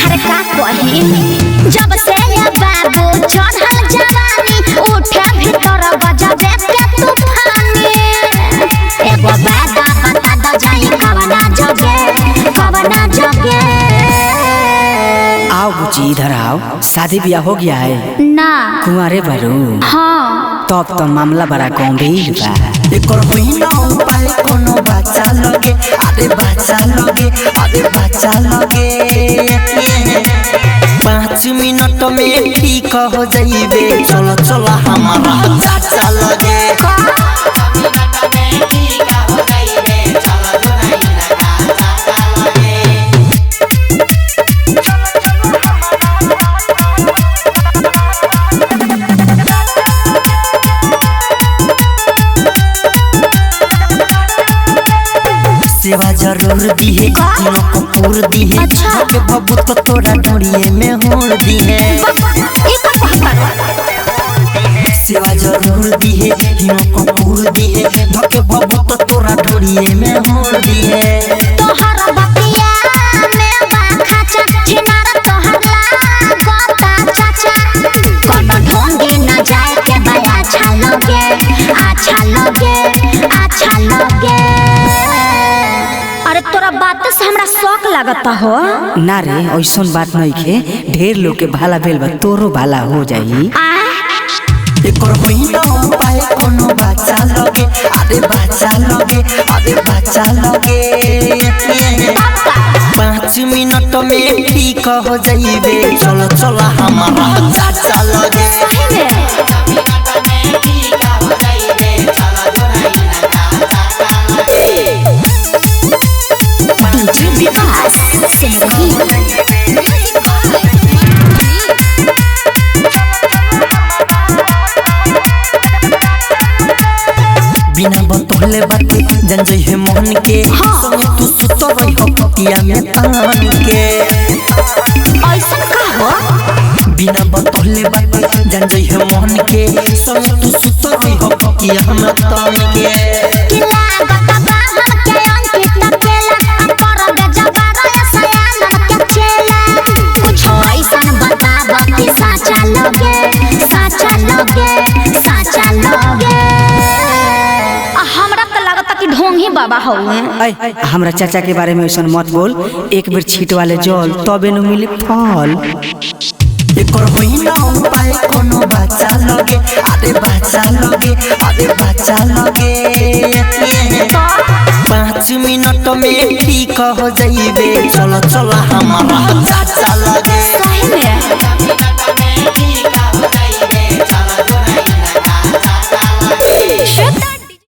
अरे का कही जब से ये बाबू चढ़ल जवानी उठे भीतर गजबे के तूफानी एगो बात बता दो जाई कवना जगे आओ बुची इधर आओ। शादी ब्याह हो गया है ना कुंवारे भरू? हाँ तब तो मामला बड़ा गंभीर बा। एकर होइना उपाय कोनो बच्चा लगे अरे बच्चा लगे 5 मिनट में ठीक हो जाइबे चलो चलो हमारा चाचा लगे सेवा जरूर दिहे तीनों को पूर दिहे के बबू तो तोरा ढोड़िए में होड़ दिहे सेवा जरूर दिहे तीनों को पूर दिहे के बबू तो तोरा ढोड़िए में होड़ दिहे तोहर बतिया में बाखा छिनार तोहर गोता चाचा कोनो ढोंगे न जाए के बया अच्छा लगे अरे तोरा बात से हमरा शौक लागता हो ना रे ऐसन बात नहीं खे ढेर लोग के भाला भेल बा तोरो भाला हो जाई। एकर होइना उपाय कोनो बच्चा लगे अरे बच्चा लगे 5 मिनट में ठीक हो जाइबे चलो चलो हमारा चाचा लगे बिना बतौले बाते जन जई है मोहन के संग तू सुत रही हो पतिया में तान के ऐसा का हो बिना बतौले बाते जन जई है मोहन के संग तू सुत रही हो पतिया में तान के कि लागत बाहर के अंकित केला पर दे जबार सयान के चेला कुछ ऐसा बताब कि साचा लगे हमरा तो लागत कि ढोंगी बाबा हउए। हमरा चाचा के बारे में ऐसा मत बोल एक बेर छीट वाले जल तबे न मिले फल। एकर होइना उपाय कोनो बच्चा लगे अरे बच्चा लगे 5 मिनट में ठीक हो जाइबे चलो चलो हमारा चाचा लगे।